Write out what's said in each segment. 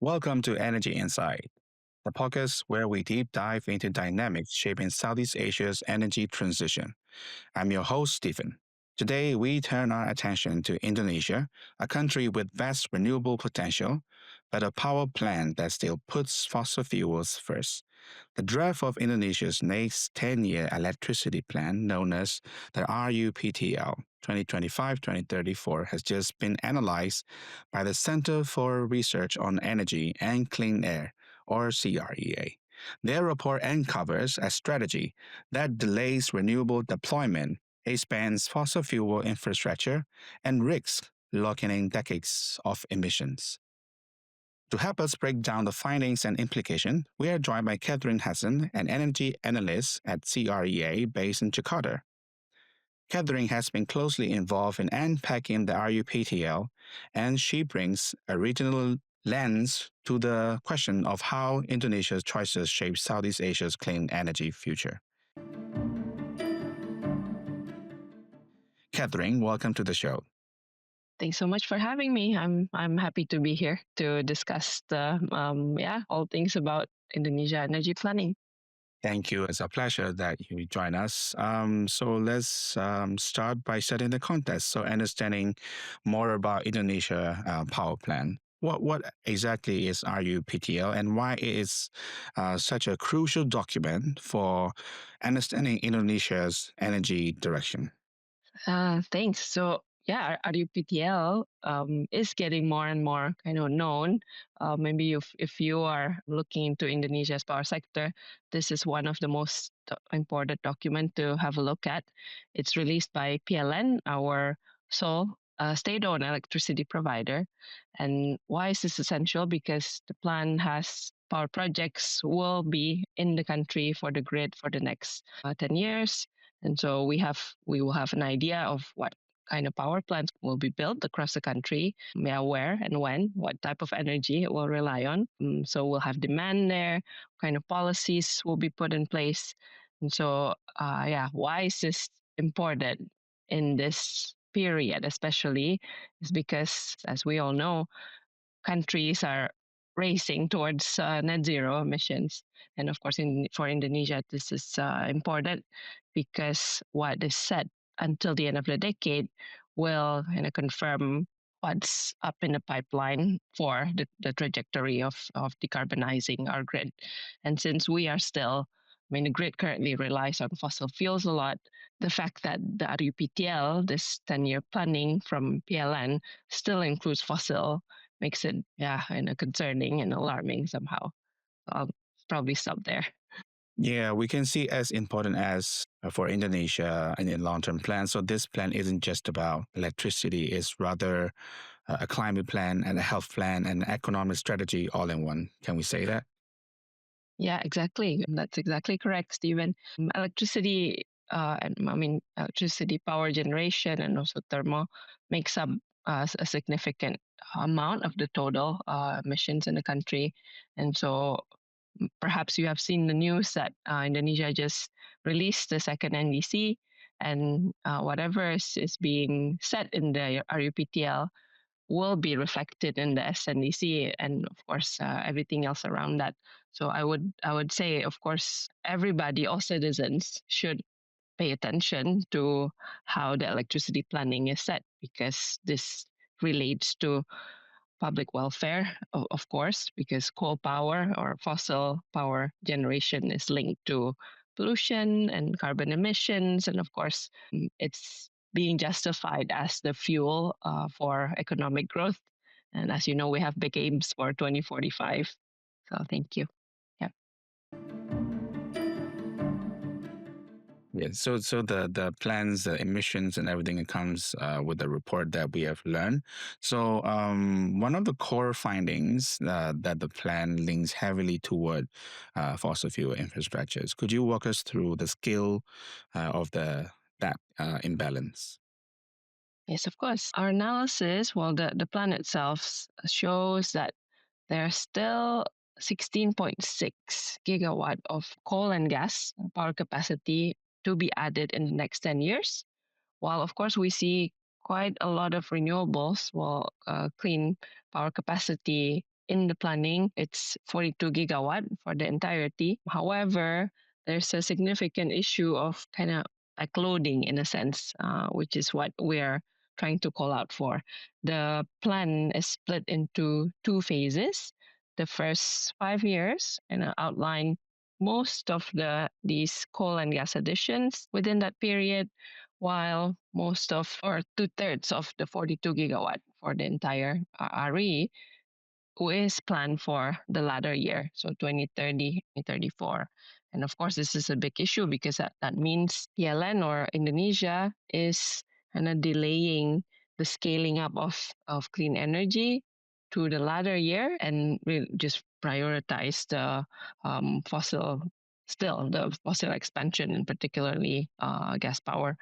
Welcome to Energy Insight, the podcast where we deep dive into dynamics shaping Southeast Asia's energy transition. I'm your host, Stephen. Today, we turn our attention to Indonesia, a country with vast renewable potential, but a power plant that still puts fossil fuels first. The draft of Indonesia's next 10-year electricity plan, known as the RUPTL 2025-2034, has just been analyzed by the Center for Research on Energy and Clean Air, or CREA. Their report uncovers a strategy that delays renewable deployment, expands fossil fuel infrastructure, and risks locking in decades of emissions. To help us break down the findings and implications, we are joined by Katherine Hasan, an energy analyst at CREA based in Jakarta. Katherine has been closely involved in unpacking the RUPTL, and she brings a regional lens to the question of how Indonesia's choices shape Southeast Asia's clean energy future. Katherine, welcome to the show. Thanks so much for having me. I'm happy to be here to discuss the all things about Indonesia energy planning. Thank you. It's a pleasure that you join us. So let's start by setting the context. So understanding more about Indonesia power plan. What exactly is RUPTL and why it is such a crucial document for understanding Indonesia's energy direction? Thanks. So yeah, RUPTL is getting more and more kind of known. Maybe if you are looking into Indonesia's power sector, this is one of the most important document to have a look at. It's released by PLN, our sole state-owned electricity provider. And why is this essential? Because the plan has power projects will be in the country for the grid for the next 10 years. And so we will have an idea of what kind of power plants will be built across the country, where and when, what type of energy it will rely on. So we'll have demand there, what kind of policies will be put in place. And so, why is this important in this period, especially, is because, as we all know, countries are racing towards net zero emissions. And of course, for Indonesia, this is important because what is set until the end of the decade will kind of confirm what's up in the pipeline for the trajectory of decarbonizing our grid. And since we are still, the grid currently relies on fossil fuels a lot. The fact that the RUPTL, this 10-year planning from PLN, still includes fossil makes it, concerning and alarming somehow. I'll probably stop there. Yeah, we can see as important as for Indonesia and in long-term plan. So this plan isn't just about electricity; it's rather a climate plan and a health plan and economic strategy all in one. Can we say that? Yeah, exactly. That's exactly correct, Stephen. Electricity, electricity power generation and also thermal makes up a significant amount of the total emissions in the country. And so perhaps you have seen the news that Indonesia just released the second NDC, and whatever is being set in the RUPTL will be reflected in the SNDC and of course everything else around that. So I would say, of course, everybody, all citizens, should pay attention to how the electricity planning is set because this relates to public welfare, of course, because coal power or fossil power generation is linked to pollution and carbon emissions. And of course, it's being justified as the fuel for economic growth. And as you know, we have big aims for 2045. So thank you. Yeah. Yeah. So the plans, the emissions, and everything it comes with the report that we have learned. So one of the core findings that the plan links heavily toward fossil fuel infrastructures. Could you walk us through the scale of that imbalance? Yes, of course. Our analysis, well, the plan itself shows that there's still 16.6 gigawatt of coal and gas power capacity to be added in the next 10 years. While, of course, we see quite a lot of renewables, clean power capacity in the planning, it's 42 gigawatt for the entirety. However, there's a significant issue of kind of backloading in a sense, which is what we're trying to call out for. The plan is split into two phases. The first 5 years and outline most of these coal and gas additions within that period, while most of or two-thirds of the 42 gigawatt for the entire RE is planned for the latter year, so 2030, 2034. And of course, this is a big issue because that means PLN or Indonesia is kind of delaying the scaling up of clean energy to the latter year and will just prioritize the the fossil expansion, and particularly gas power.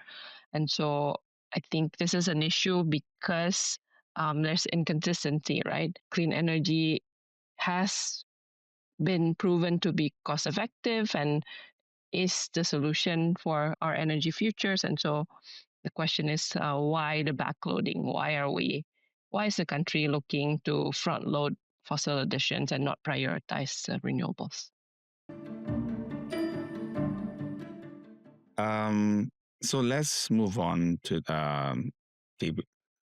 And so I think this is an issue because there's inconsistency, right? Clean energy has been proven to be cost effective and is the solution for our energy futures. And so the question is, why the backloading? Why is the country looking to front load fossil additions and not prioritize renewables? So let's move on to the deep,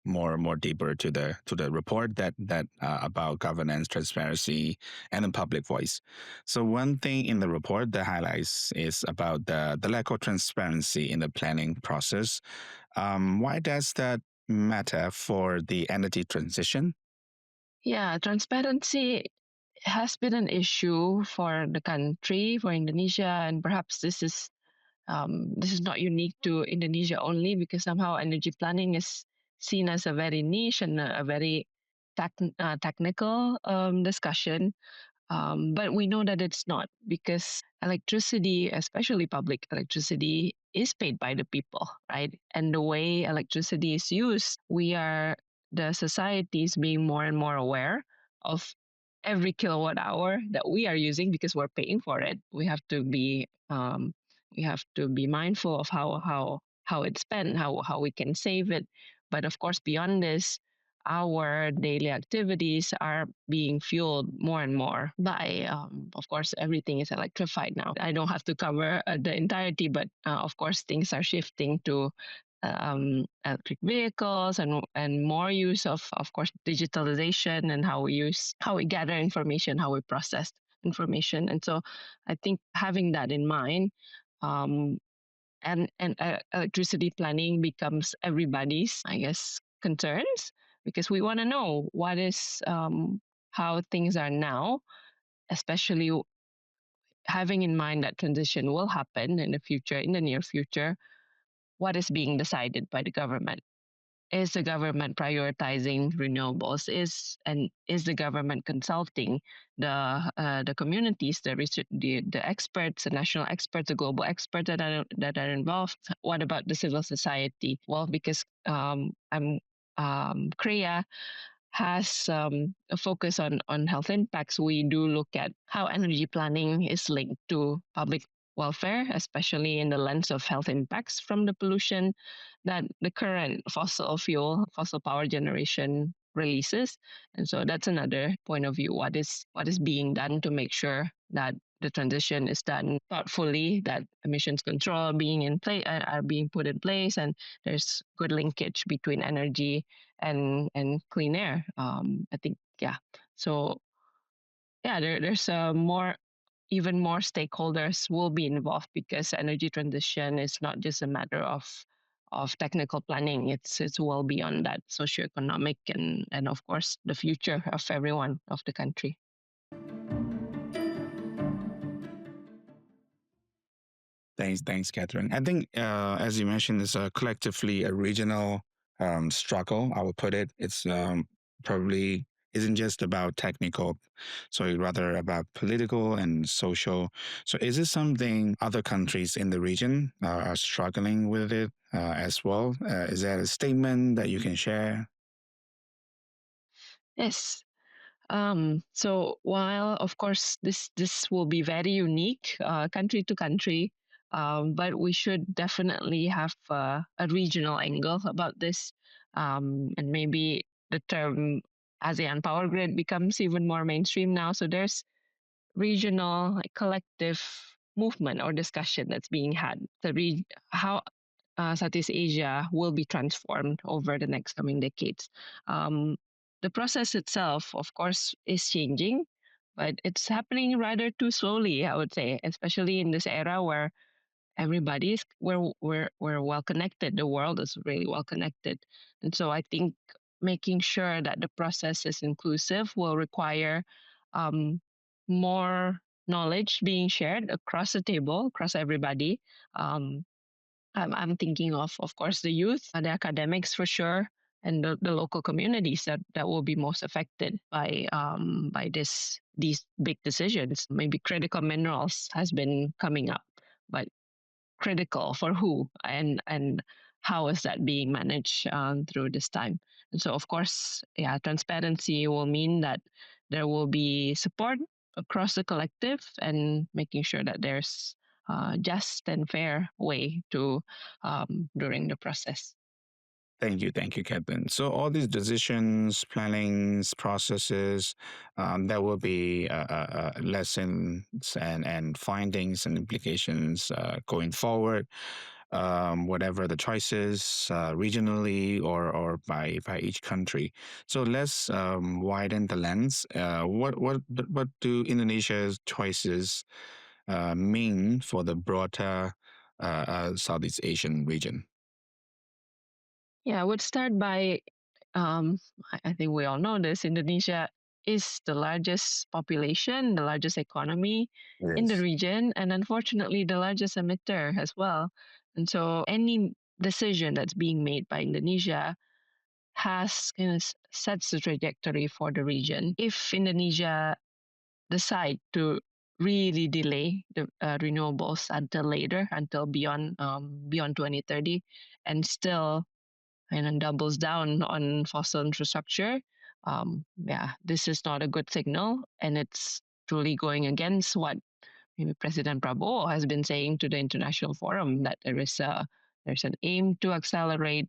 more deeper to the report that about governance, transparency, and the public voice. So one thing in the report that highlights is about the lack of transparency in the planning process. Why does that matter for the energy transition? Yeah, transparency has been an issue for the country, for Indonesia, and perhaps this is not unique to Indonesia only, because somehow energy planning is seen as a very niche and a very technical discussion. But we know that it's not, because electricity, especially public electricity, is paid by the people, right? And the way electricity is used, the society is being more and more aware of every kilowatt hour that we are using because we're paying for it. We have to be mindful of how it's spent, how we can save it. But of course, beyond this, our daily activities are being fueled more and more by, of course, everything is electrified now. I don't have to cover the entirety, but of course, things are shifting to electric vehicles and more use of course, digitalization and how we gather information, how we process information. And so I think having that in mind, um, and electricity planning becomes everybody's, I guess, concerns, because we want to know what is how things are now, especially having in mind that transition will happen in the future, in the near future. What is being decided by the government? Is the government prioritizing renewables? Is the government consulting the communities, the research, the experts, the national experts, the global experts that are involved? What about the civil society? Well, because CREA has a focus on health impacts, we do look at how energy planning is linked to public welfare, especially in the lens of health impacts from the pollution that the current fossil power generation releases. And so that's another point of view. What is being done to make sure that the transition is done thoughtfully, that emissions control are being put in place, and there's good linkage between energy and clean air. I think, yeah. So yeah, there's even more stakeholders will be involved, because energy transition is not just a matter of technical planning. It's well beyond that, socioeconomic and of course the future of everyone of the country. Thanks, Catherine. I think, as you mentioned, it's collectively a regional struggle. I would put it. It's probably isn't just about technical, so rather about political and social. So, is it something other countries in the region are struggling with it as well? Is that a statement that you can share? Yes. So while of course this will be very unique, country to country, but we should definitely have a regional angle about this, and maybe the term ASEAN power grid becomes even more mainstream now. So there's regional collective movement or discussion that's being had. How Southeast Asia will be transformed over the next coming decades. Um, the process itself, of course, is changing, but it's happening rather too slowly, I would say, especially in this era where we're well connected. The world is really well connected, and so I think making sure that the process is inclusive will require um, more knowledge being shared across the table, across everybody. Um, I'm thinking of course, the youth, the academics for sure, and the local communities that will be most affected by these big decisions. Maybe critical minerals has been coming up, but critical for who and how is that being managed through this time. And so of course, yeah, transparency will mean that there will be support across the collective and making sure that there's just and fair way to during the process. Thank you, Catherine. So all these decisions, plannings, processes, there will be lessons and findings and implications going forward. Whatever the choices, regionally or by each country. So let's widen the lens. What do Indonesia's choices mean for the broader Southeast Asian region? Yeah, I would start by I think we all know this. Indonesia is the largest population, the largest economy in the Yes. region, and unfortunately, the largest emitter as well. And so, any decision that's being made by Indonesia has sets the trajectory for the region. If Indonesia decide to really delay the renewables until later, until beyond 2030, and still and then doubles down on fossil infrastructure, yeah, this is not a good signal, and it's truly going against what maybe President Prabowo has been saying to the international forum, that there's an aim to accelerate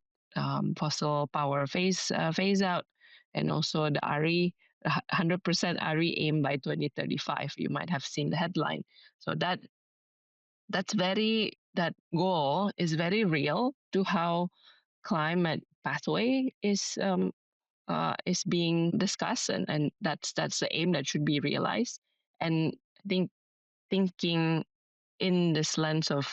fossil power phase out, and also the RE 100% RE aim by 2035. You might have seen the headline. So that goal is very real to how climate pathway is being discussed, and that's the aim that should be realized. And I think thinking in this lens of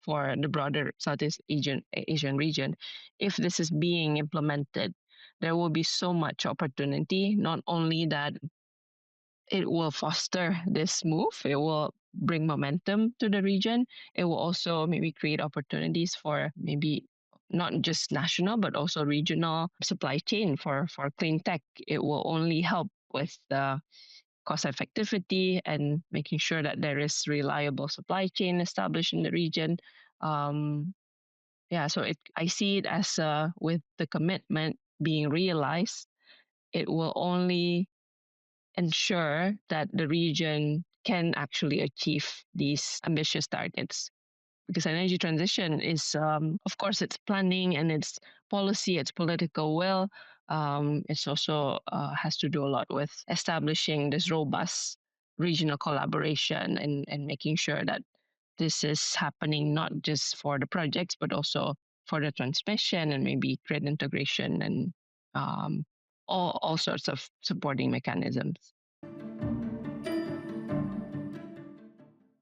for the broader Southeast Asian region, if this is being implemented, there will be so much opportunity. Not only that it will foster this move, it will bring momentum to the region. It will also maybe create opportunities for maybe not just national but also regional supply chain for clean tech. It will only help with the cost effectivity and making sure that there is reliable supply chain established in the region. Um, yeah, so I see it as with the commitment being realized, it will only ensure that the region can actually achieve these ambitious targets. Because energy transition is, of course, it's planning and it's policy, it's political will. It's also has to do a lot with establishing this robust regional collaboration and making sure that this is happening not just for the projects, but also for the transmission and maybe grid integration and um, all sorts of supporting mechanisms.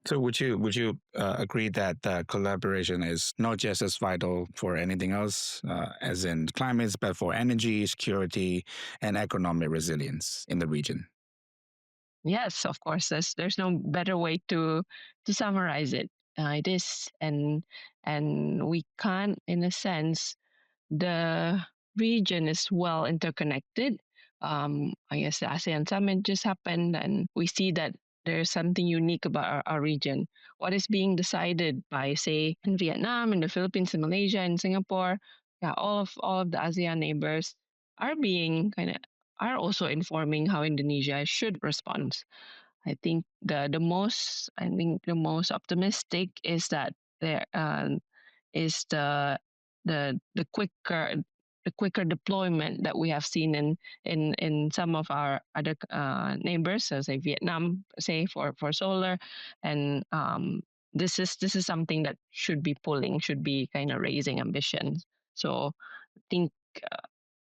So would you agree that collaboration is not just as vital for anything else, as in climates, but for energy security and economic resilience in the region? Yes, of course. There's no better way to summarize it. It is, and we can't, in a sense, the region is well interconnected. I guess the ASEAN summit just happened, and we see that there's something unique about our region. What is being decided by, say, in Vietnam, in the Philippines, in Malaysia, in Singapore, yeah, all of the ASEAN neighbors are being kind of are also informing how Indonesia should respond. I think the most optimistic is that there is the quicker the quicker deployment that we have seen in some of our other neighbors, so say Vietnam, say for solar, and this is something that should be kind of raising ambition. So I think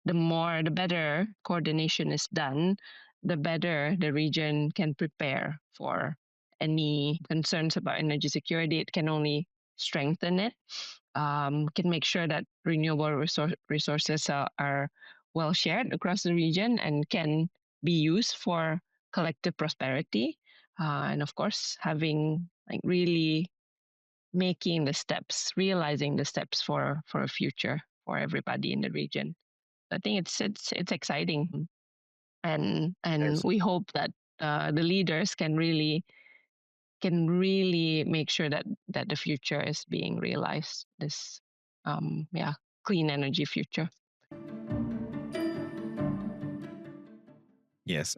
the better coordination is done, the better the region can prepare for any concerns about energy security. It can only strengthen it. Can make sure that renewable resources are well shared across the region and can be used for collective prosperity. And of course, having like really making the steps, realizing the steps for a future for everybody in the region. I think it's exciting, and Yes. we hope that the leaders can really make sure that the future is being realized. This yeah, clean energy future. Yes.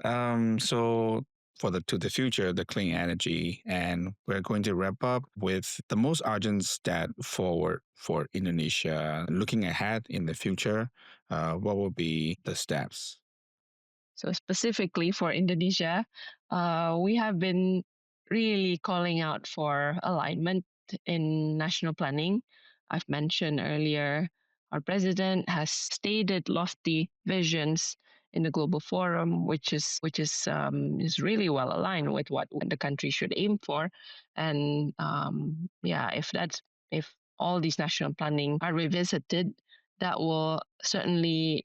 So for the future, the clean energy, and we're going to wrap up with the most urgent step forward for Indonesia. Looking ahead in the future, what will be the steps? So specifically for Indonesia, we have been really calling out for alignment in national planning. I've mentioned earlier, our president has stated lofty visions in the global forum, which is really well aligned with what the country should aim for. And yeah, if all these national planning are revisited, that will certainly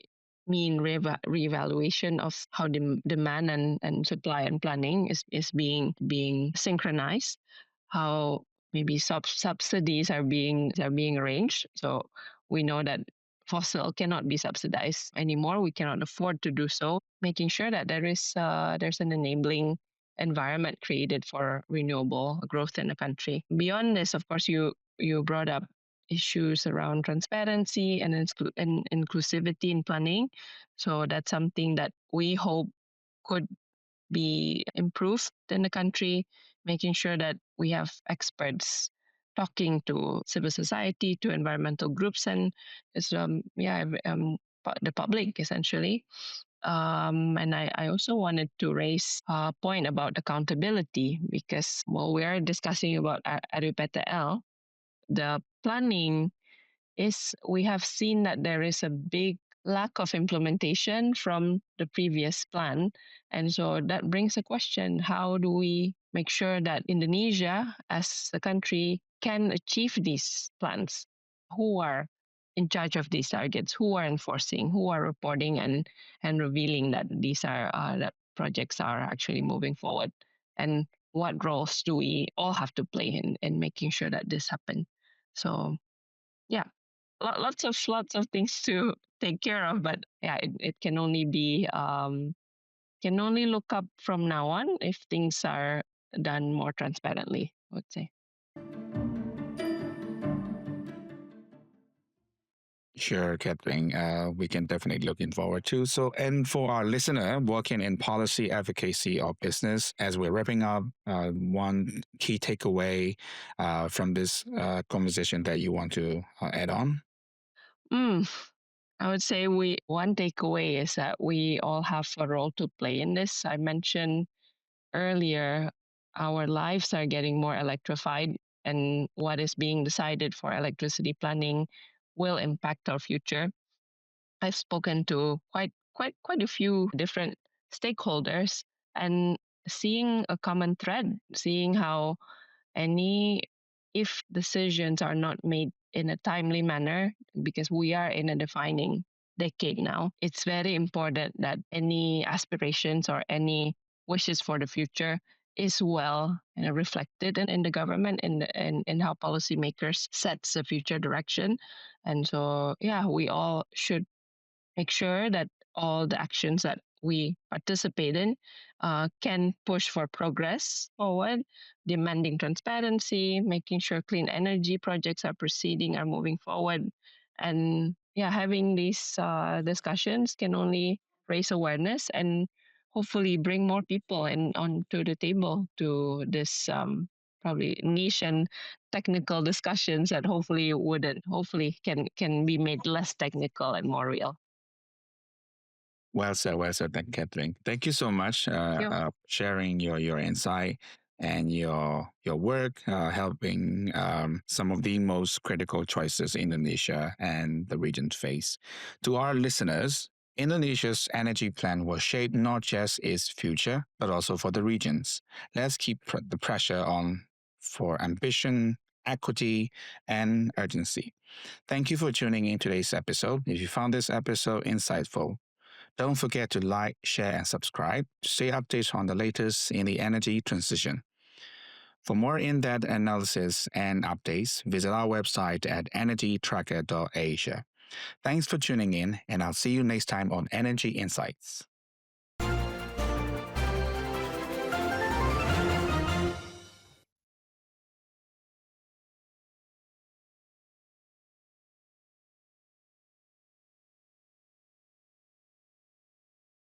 mean reevaluation of how demand and supply and planning is being synchronized, how maybe subsidies are being arranged. So we know that fossil cannot be subsidized anymore. We cannot afford to do so. Making sure that there's an enabling environment created for renewable growth in the country. Beyond this, of course, you brought up issues around transparency and inclusivity in planning. So that's something that we hope could be improved in the country, making sure that we have experts talking to civil society, to environmental groups, and the public essentially. And I also wanted to raise a point about accountability because while we are discussing about RUPTL, the planning is we have seen that there is a big lack of implementation from the previous plan. And so that brings a question, how do we make sure that Indonesia as a country can achieve these plans? Who are in charge of these targets? Who are enforcing? Who are reporting and revealing that these are that projects are actually moving forward? And what roles do we all have to play in making sure that this happens? So yeah, lots of things to take care of, but yeah, it can only be can only look up from now on if things are done more transparently, I would say. Sure, Catherine. We can definitely looking forward to. So, and for our listener working in policy advocacy or business, as we're wrapping up, one key takeaway from this conversation that you want to add on? mm, I would say we one takeaway is that we all have a role to play in this. I mentioned earlier our lives are getting more electrified, and what is being decided for electricity planning will impact our future. I've spoken to quite a few different stakeholders, and seeing a common thread, seeing how any if decisions are not made in a timely manner, because we are in a defining decade now, it's very important that any aspirations or any wishes for the future is well reflected in the government in how policymakers sets the future direction. And so yeah, we all should make sure that all the actions that we participate in can push for progress forward, demanding transparency, making sure clean energy projects are proceeding, are moving forward. And yeah, having these discussions can only raise awareness and hopefully bring more people in onto the table to this probably niche and technical discussions that hopefully can be made less technical and more real. Well said, thank Catherine. Thank you so much sharing your insight and your work helping some of the most critical choices Indonesia and the region face. To our listeners, Indonesia's energy plan will shape not just its future, but also for the regions. Let's keep the pressure on for ambition, equity, and urgency. Thank you for tuning in today's episode. If you found this episode insightful, don't forget to like, share, and subscribe to stay updated on the latest in the energy transition. For more in-depth analysis and updates, visit our website at energytracker.asia. Thanks for tuning in, and I'll see you next time on Energy Insights.